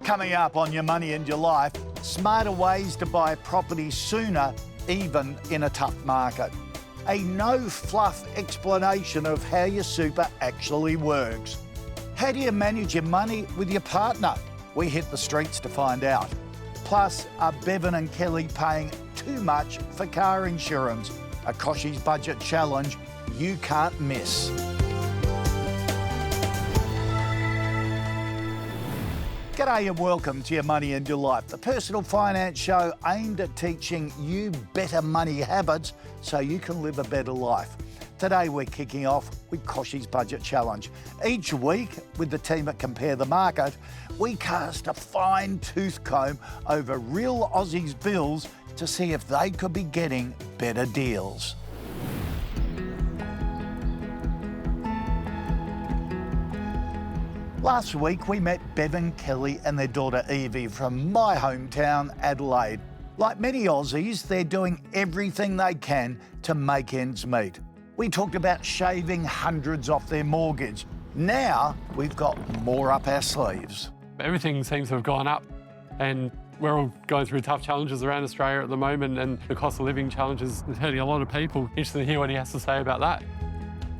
Coming up on Your Money and Your Life, smarter ways to buy property sooner, even in a tough market. A no-fluff explanation of how your super actually works. How do you manage your money with your partner? We hit the streets to find out. Plus, are Bevan and Kelly paying too much for car insurance? A Kochie's budget challenge you can't miss. G'day and welcome to Your Money and Your Life, the personal finance show aimed at teaching you better money habits so you can live a better life. Today we're kicking off with Kochie's budget challenge. Each week, with the team at Compare the Market, we cast a fine-tooth comb over real Aussies' bills to see if they could be getting better deals. Last week, we met Bevan, Kelly and their daughter Evie from my hometown, Adelaide. Like many Aussies, they're doing everything they can to make ends meet. We talked about shaving hundreds off their mortgage. Now, we've got more up our sleeves. Everything seems to have gone up and we're all going through tough challenges around Australia at the moment, and the cost of living challenges is hurting a lot of people. Interested to hear what he has to say about that.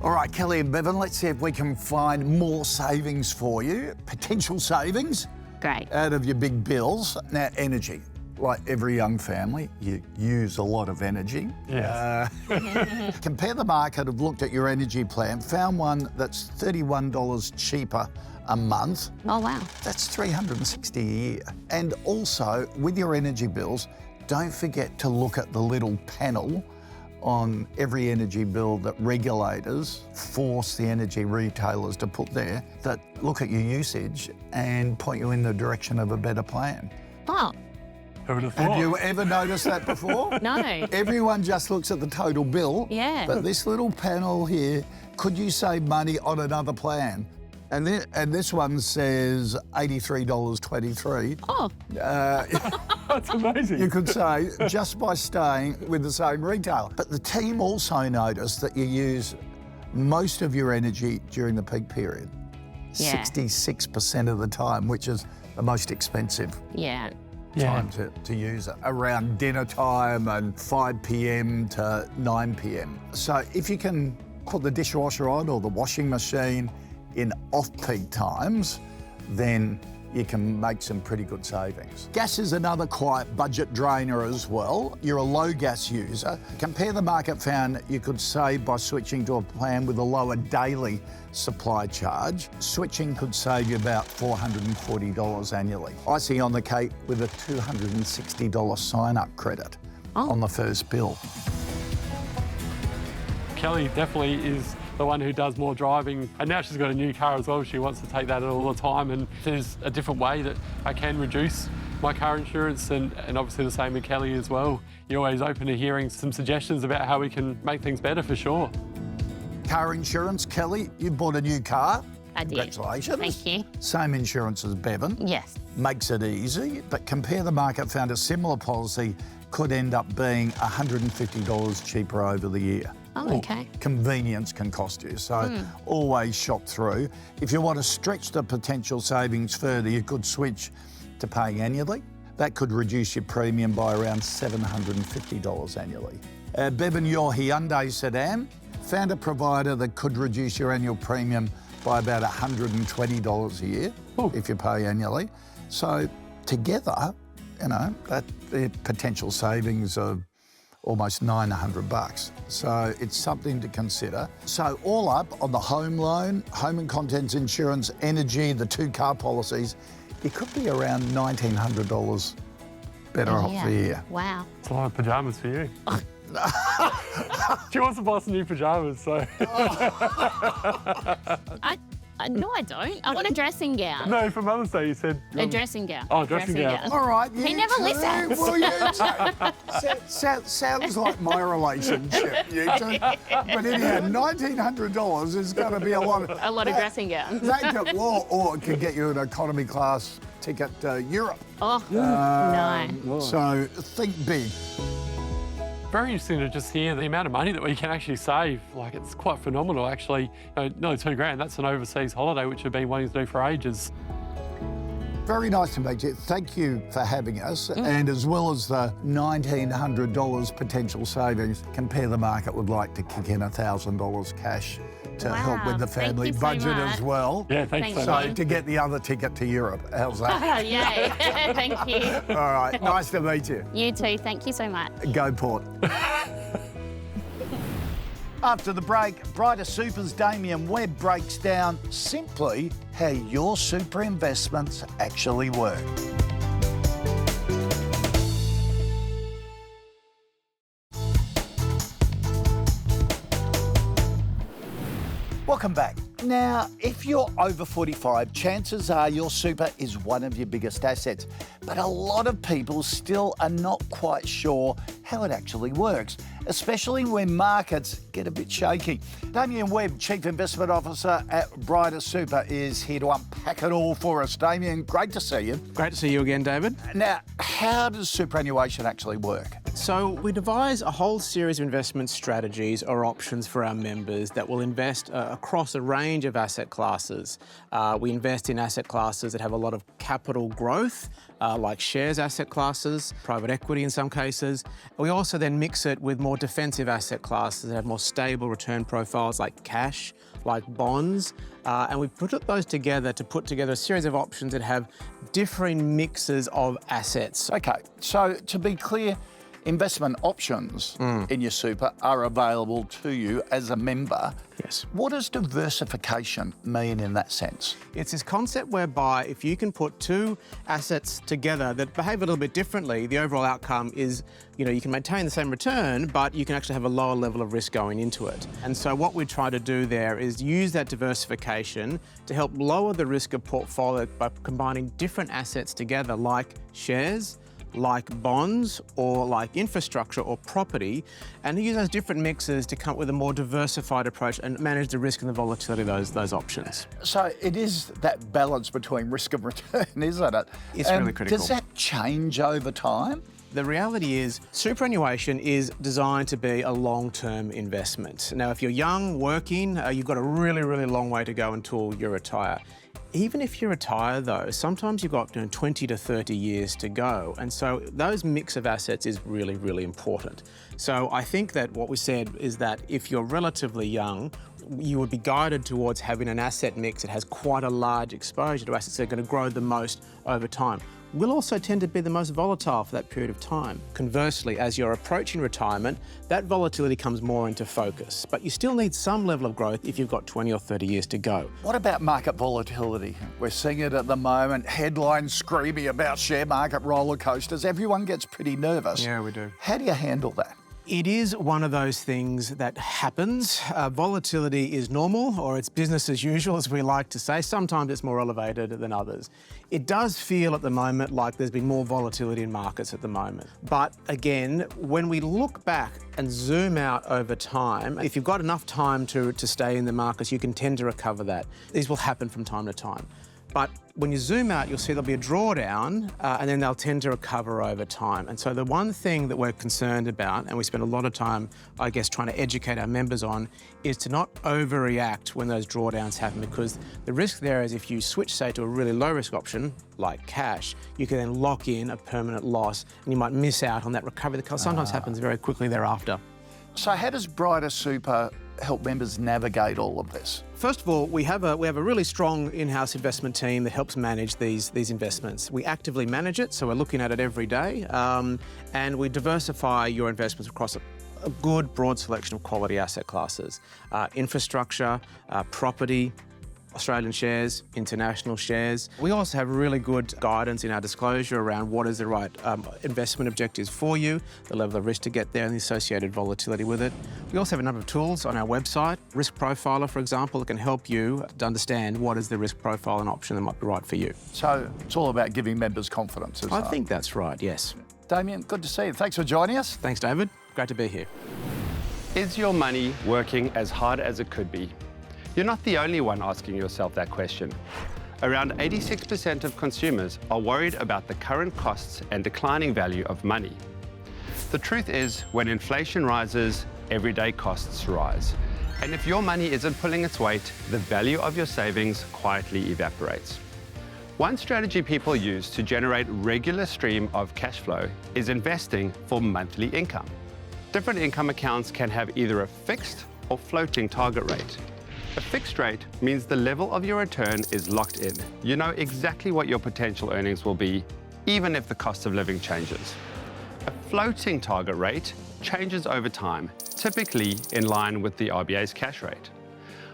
All right, Kelly and Bevan, let's see if we can find more savings for you, potential savings. Great. Out of your big bills. Now, energy. Like every young family, you use a lot of energy. Yes. Compare the Market have looked at your energy plan, found one that's $31 cheaper a month. Oh, wow. That's $360 a year. And also, with your energy bills, don't forget to look at the little panel on every energy bill that regulators force the energy retailers to put there that look at your usage and point you in the direction of a better plan. Oh. Who would have thought? Have you ever noticed that before? No. Everyone just looks at the total bill. Yeah. But this little panel here, could you save money on another plan? And this one says $83.23. Oh. That's amazing. You could say, just by staying with the same retailer. But the team also noticed that you use most of your energy during the peak period. Yeah. 66% of the time, which is the most expensive time to use it. Around dinner time and 5 p.m. to 9 p.m. So if you can put the dishwasher on or the washing machine in off-peak times, then you can make some pretty good savings. Gas is another quiet budget drainer as well. You're a low gas user. Compare the Market found you could save by switching to a plan with a lower daily supply charge. Switching could save you about $440 annually. Icing on the cake with a $260 sign-up credit on the first bill. Kelly definitely is the one who does more driving, and now she's got a new car as well. She wants to take that all the time, and there's a different way that I can reduce my car insurance, and obviously the same with Kelly as well. You're always open to hearing some suggestions about how we can make things better for sure. Car insurance, Kelly, you bought a new car. I did. Congratulations. Thank you. Same insurance as Bevan. Yes. Makes it easy, but Compare the Market found a similar policy could end up being $150 cheaper over the year. Oh, okay. Convenience can cost you, so always shop through. If you want to stretch the potential savings further, you could switch to paying annually. That could reduce your premium by around $750 annually. Bevan, your Hyundai sedan found a provider that could reduce your annual premium by about $120 a year if you pay annually. So together, you know, that the potential savings of almost $900. So it's something to consider. So all up on the home loan, home and contents insurance, energy, the 2 car policies, it could be around $1,900 better off a year. Wow. It's a lot of pyjamas for you. She wants to buy some new pyjamas, so... No, I don't. I want a dressing gown. No, for Mother's Day you said... A dressing gown. Oh, dressing gown. All right, you He never two. listens. Well, you two. Sounds like my relationship, you two. But anyhow, $1,900 is going to be a lot of... A lot of dressing gowns. Or it could get you an economy class ticket to Europe. Oh, no. So think big. Very interesting to just hear the amount of money that we can actually save. Like, it's quite phenomenal, actually. Nearly $2,000, that's an overseas holiday, which we've been wanting to do for ages. Very nice to meet you. Thank you for having us. And as well as the $1,900 potential savings, Compare the Market would like to kick in $1,000 cash to help with the family Thank you so budget much. as well. Yeah, thanks so Thank much. you. So to get the other ticket to Europe. How's that? Yay. Thank you. All right, nice to meet you. You too. Thank you so much. Go Port. After the break, Brighter Super's Damien Webb breaks down simply how your super investments actually work. Welcome back. Now, if you're over 45, chances are your super is one of your biggest assets. But a lot of people still are not quite sure how it actually works, especially when markets get a bit shaky. Damien Webb, Chief Investment Officer at Brighter Super, is here to unpack it all for us. Damien, great to see you. Great to see you again, David. Now, how does superannuation actually work? So we devise a whole series of investment strategies or options for our members that will invest across a range of asset classes. We invest in asset classes that have a lot of capital growth, like shares asset classes, private equity in some cases. We also then mix it with more defensive asset classes that have more stable return profiles like cash, like bonds. And we put those together to put together a series of options that have differing mixes of assets. Okay, so to be clear, investment options in your super are available to you as a member. Yes. What does diversification mean in that sense? It's this concept whereby if you can put two assets together that behave a little bit differently, the overall outcome is, you can maintain the same return, but you can actually have a lower level of risk going into it. And so what we try to do there is use that diversification to help lower the risk of portfolio by combining different assets together, like shares, like bonds, or like infrastructure or property, and use those different mixes to come up with a more diversified approach and manage the risk and the volatility of those options. So it is that balance between risk and return, isn't it? It's really critical. Does that change over time? The reality is superannuation is designed to be a long-term investment. Now, if you're young, working, you've got a really, really long way to go until you retire. Even if you retire though, sometimes you've got 20 to 30 years to go. And so those mix of assets is really, really important. So I think that what we said is that if you're relatively young, you would be guided towards having an asset mix that has quite a large exposure to assets that are going to grow the most over time. Will also tend to be the most volatile for that period of time. Conversely, as you're approaching retirement, that volatility comes more into focus. But you still need some level of growth if you've got 20 or 30 years to go. What about market volatility? We're seeing it at the moment, headlines screaming about share market roller coasters. Everyone gets pretty nervous. Yeah, we do. How do you handle that? It is one of those things that happens. Volatility is normal, or it's business as usual, as we like to say. Sometimes it's more elevated than others. It does feel at the moment like there's been more volatility in markets at the moment. But again, when we look back and zoom out over time, if you've got enough time to stay in the markets, you can tend to recover that. These will happen from time to time. But when you zoom out, you'll see there'll be a drawdown and then they'll tend to recover over time. And so the one thing that we're concerned about, and we spend a lot of time, I guess, trying to educate our members on, is to not overreact when those drawdowns happen, because the risk there is if you switch, say, to a really low risk option, like cash, you can then lock in a permanent loss and you might miss out on that recovery that sometimes happens very quickly thereafter. So how does Brighter Super help members navigate all of this? First of all, we have a really strong in-house investment team that helps manage these investments. We actively manage it, so we're looking at it every day, and we diversify your investments across a good, broad selection of quality asset classes. Infrastructure, property, Australian shares, international shares. We also have really good guidance in our disclosure around what is the right investment objectives for you, the level of risk to get there and the associated volatility with it. We also have a number of tools on our website. Risk Profiler, for example, that can help you to understand what is the risk profile and option that might be right for you. So it's all about giving members confidence, isn't it? I think that's right, yes. Damien, good to see you. Thanks for joining us. Thanks, David. Great to be here. Is your money working as hard as it could be? You're not the only one asking yourself that question. Around 86% of consumers are worried about the current costs and declining value of money. The truth is, when inflation rises, everyday costs rise. And if your money isn't pulling its weight, the value of your savings quietly evaporates. One strategy people use to generate regular stream of cash flow is investing for monthly income. Different income accounts can have either a fixed or floating target rate. A fixed rate means the level of your return is locked in. You know exactly what your potential earnings will be, even if the cost of living changes. A floating target rate changes over time, typically in line with the RBA's cash rate.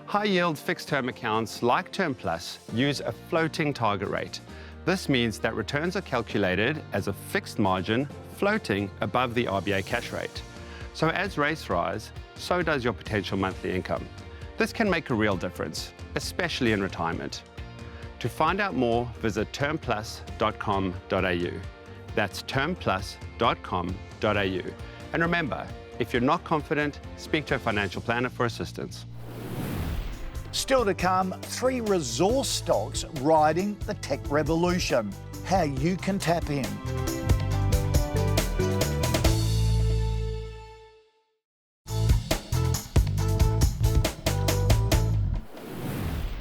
High-yield fixed-term accounts like Term Plus use a floating target rate. This means that returns are calculated as a fixed margin floating above the RBA cash rate. So as rates rise, so does your potential monthly income. This can make a real difference, especially in retirement. To find out more, visit termplus.com.au. That's termplus.com.au. And remember, if you're not confident, speak to a financial planner for assistance. Still to come, 3 resource stocks riding the tech revolution. How you can tap in.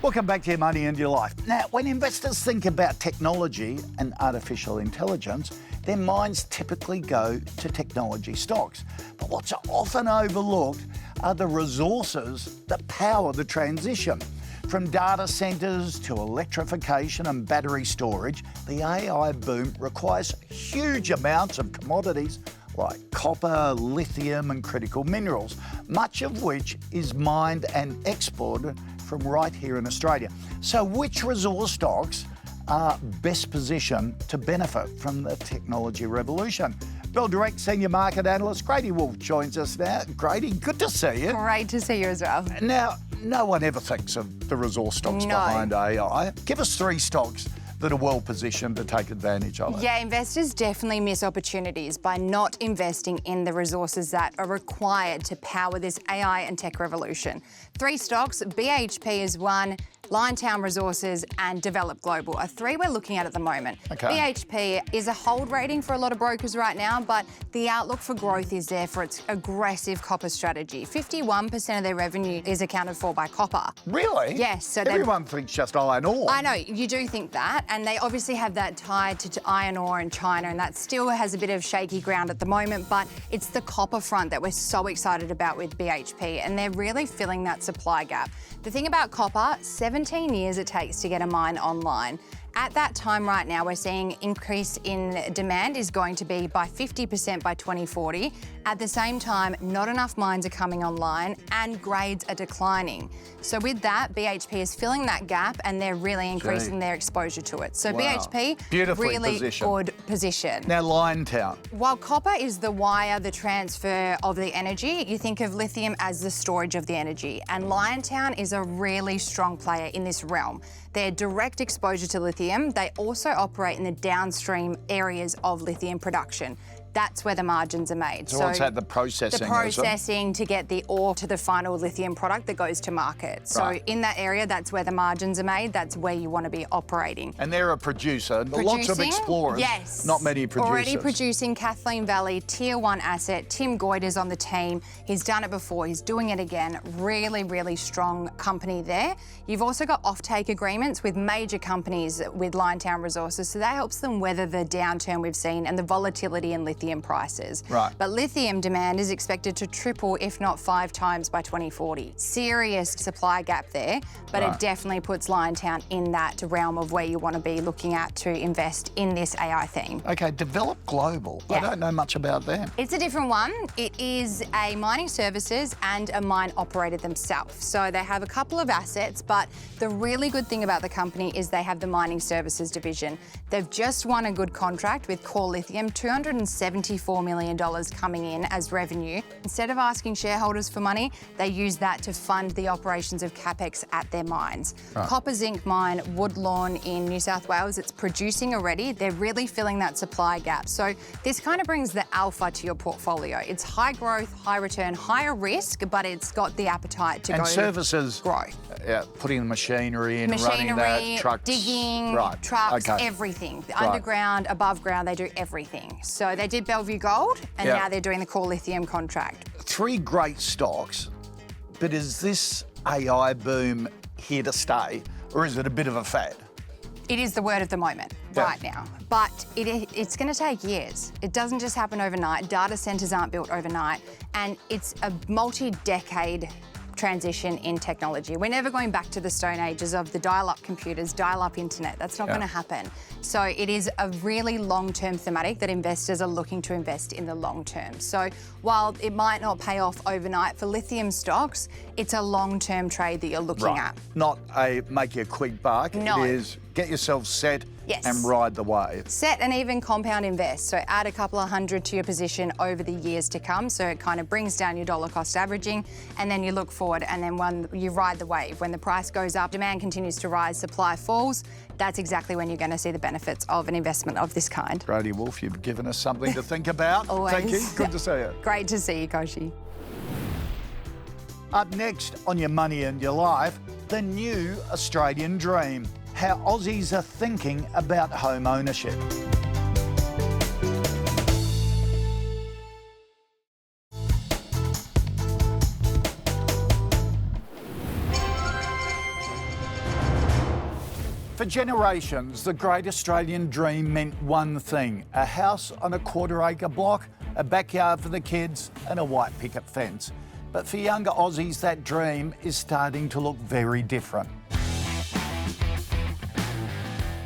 Welcome back to Your Money and Your Life. Now, when investors think about technology and artificial intelligence, their minds typically go to technology stocks. But what's often overlooked are the resources that power the transition. From data centres to electrification and battery storage, the AI boom requires huge amounts of commodities like copper, lithium and critical minerals, much of which is mined and exported from right here in Australia. So which resource stocks are best positioned to benefit from the technology revolution? Bell Direct Senior Market Analyst Grady Wolf joins us now. Grady, good to see you. Great to see you as well. Now, no one ever thinks of the resource stocks behind AI. Give us 3 stocks that are well positioned to take advantage of it. Yeah, investors definitely miss opportunities by not investing in the resources that are required to power this AI and tech revolution. 3 stocks, BHP is one, Liontown Resources and Develop Global are 3 we're looking at the moment. Okay. BHP is a hold rating for a lot of brokers right now, but the outlook for growth is there for its aggressive copper strategy. 51% of their revenue is accounted for by copper. Really? Yes. So everyone thinks just iron ore. I know, you do think that, and they obviously have that tied to iron ore in China, and that still has a bit of shaky ground at the moment, but it's the copper front that we're so excited about with BHP, and they're really filling that supply gap. The thing about copper, 17 years it takes to get a mine online. At that time right now, we're seeing increase in demand is going to be by 50% by 2040. At the same time, not enough mines are coming online and grades are declining. So with that, BHP is filling that gap and they're really increasing their exposure to it. So Wow. BHP, Beautifully really positioned. good position. Now, Liontown. While copper is the wire, the transfer of the energy, you think of lithium as the storage of the energy. And Liontown is a really strong player in this realm. Their direct exposure to lithium, they also operate in the downstream areas of lithium production. That's where the margins are made. So what's that, the processing? The processing to get the ore to the final lithium product that goes to market. So Right. in that area, that's where the margins are made. That's where you want to be operating. And they're a producer. Lots of Producing? explorers. Yes. Not many producers. Already producing Kathleen Valley, Tier 1 asset. Tim Goyder's on the team. He's done it before. He's doing it again. Really, really strong company there. You've also got offtake agreements with major companies with Liontown Resources, so that helps them weather the downturn we've seen and the volatility in lithium prices. Right. But lithium demand is expected to triple, if not 5 times by 2040. Serious supply gap there, but Right. it definitely puts Liontown in that realm of where you want to be looking at to invest in this AI theme. Okay, Develop Global. I Yeah. don't know much about them. It's a different one. It is a mining services and a mine operator themselves. So they have a couple of assets, but the really good thing about the company is they have the mining services division. They've just won a good contract with Core Lithium, $274 million coming in as revenue. Instead of asking shareholders for money, they use that to fund the operations of CapEx at their mines. Copper Zinc Mine, Woodlawn in New South Wales, it's producing already. They're really filling that supply gap. So this kind of brings the alpha to your portfolio. It's high growth, high return, higher risk, but it's got the appetite to And go services, grow. putting machinery in, running that, trucks. Digging, Right. trucks, Okay. everything. Right. Underground, above ground, they do everything. So they did Bellevue Gold, and Yeah. now they're doing the Core Lithium contract. 3 great stocks, but is this AI boom here to stay, or is it a bit of a fad? It is the word of the moment right now, but it's going to take years. It doesn't just happen overnight. Data centres aren't built overnight, and it's a multi-decade transition in technology. We're never going back to the stone ages of the dial-up computers, dial-up internet. That's not going to happen. So it is a really long-term thematic that investors are looking to invest in the long term. So while it might not pay off overnight for lithium stocks, it's a long-term trade that you're looking at. Not a make you a quick buck. No. It is get yourself set Yes. and ride the wave. Set and even compound invest. So add a couple of hundred to your position over the years to come. So it kind of brings down your dollar cost averaging, and then you look forward, and then when you ride the wave, when the price goes up, demand continues to rise, supply falls, that's exactly when you're going to see the benefits of an investment of this kind. Brodie Wolfe, you've given us something to think about. Always. Thank you. Good to see you. Great to see you, Kochie. Up next on Your Money and Your Life, the new Australian dream. How Aussies are thinking about home ownership. For generations, the great Australian dream meant one thing: a house on a quarter-acre block, a backyard for the kids, and a white picket fence. But for younger Aussies, that dream is starting to look very different.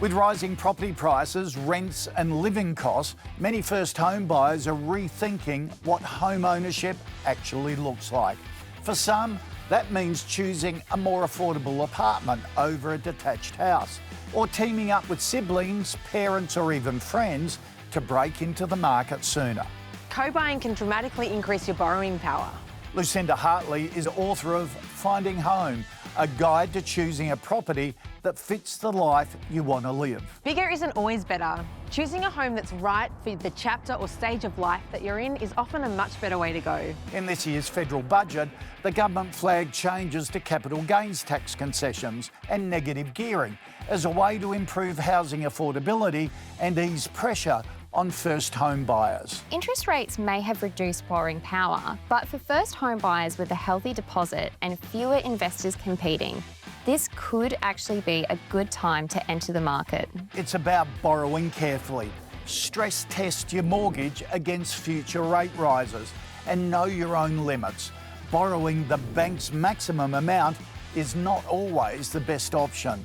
With rising property prices, rents and living costs, many first home buyers are rethinking what home ownership actually looks like. For some, that means choosing a more affordable apartment over a detached house, or teaming up with siblings, parents or even friends to break into the market sooner. Co-buying can dramatically increase your borrowing power. Lucinda Hartley is author of Finding Home, a guide to choosing a property that fits the life you want to live. Bigger isn't always better. Choosing a home that's right for the chapter or stage of life that you're in is often a much better way to go. In this year's federal budget, the government flagged changes to capital gains tax concessions and negative gearing as a way to improve housing affordability and ease pressure on first home buyers. Interest rates may have reduced borrowing power, but for first home buyers with a healthy deposit and fewer investors competing, this could actually be a good time to enter the market. It's about borrowing carefully. Stress test your mortgage against future rate rises and know your own limits. Borrowing the bank's maximum amount is not always the best option.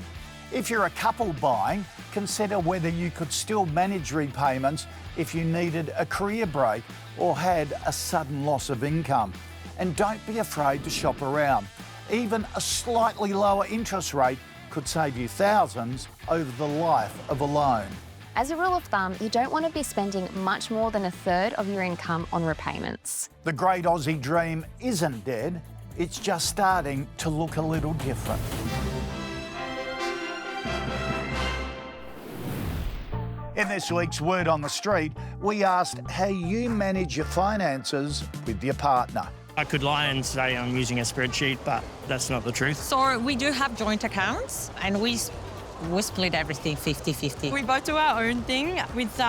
If you're a couple buying, consider whether you could still manage repayments if you needed a career break or had a sudden loss of income. And don't be afraid to shop around. Even a slightly lower interest rate could save you thousands over the life of a loan. As a rule of thumb, you don't want to be spending much more than a third of your income on repayments. The great Aussie dream isn't dead, it's just starting to look a little different. In this week's Word on the Street, we asked how you manage your finances with your partner. I could lie and say I'm using a spreadsheet, but that's not the truth. So we do have joint accounts and we split everything 50-50. We both do our own thing with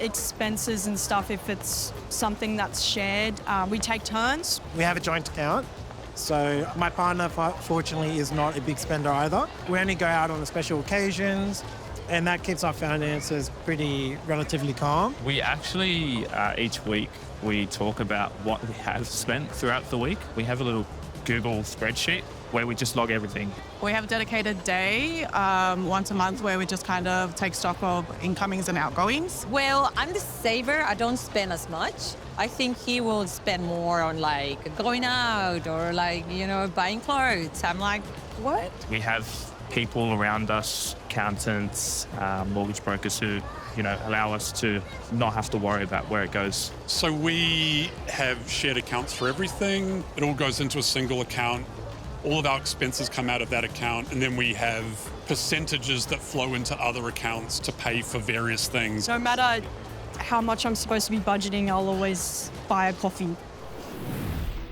expenses and stuff. If it's something that's shared, we take turns. We have a joint account. So my partner, fortunately, is not a big spender either. We only go out on special occasions, and that keeps our finances pretty relatively calm. We actually, each week, we talk about what we have spent throughout the week. We have a little Google spreadsheet where we just log everything. We have a dedicated day once a month where we just kind of take stock of incomings and outgoings. Well, I'm the saver. I don't spend as much. I think he will spend more on like going out or like, you know, buying clothes. I'm like, what? We have people around us, accountants, mortgage brokers who, you know, allow us to not have to worry about where it goes. So we have shared accounts for everything. It all goes into a single account. All of our expenses come out of that account, and then we have percentages that flow into other accounts to pay for various things. No matter how much I'm supposed to be budgeting, I'll always buy a coffee.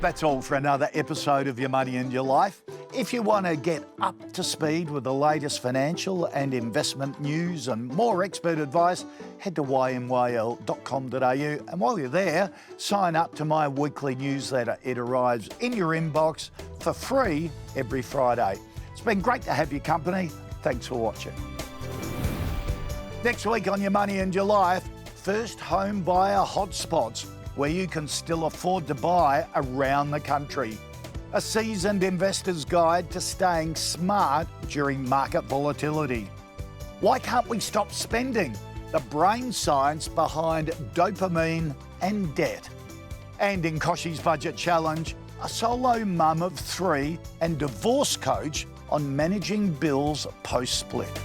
That's all for another episode of Your Money and Your Life. If you want to get up to speed with the latest financial and investment news and more expert advice, head to ymyl.com.au. And while you're there, sign up to my weekly newsletter. It arrives in your inbox for free every Friday. It's been great to have your company. Thanks for watching. Next week on Your Money and Your Life, first home buyer hotspots where you can still afford to buy around the country. A seasoned investor's guide to staying smart during market volatility. Why can't we stop spending? The brain science behind dopamine and debt. And in Kochie's Budget Challenge, a solo mum of 3 and divorce coach on managing bills post-split.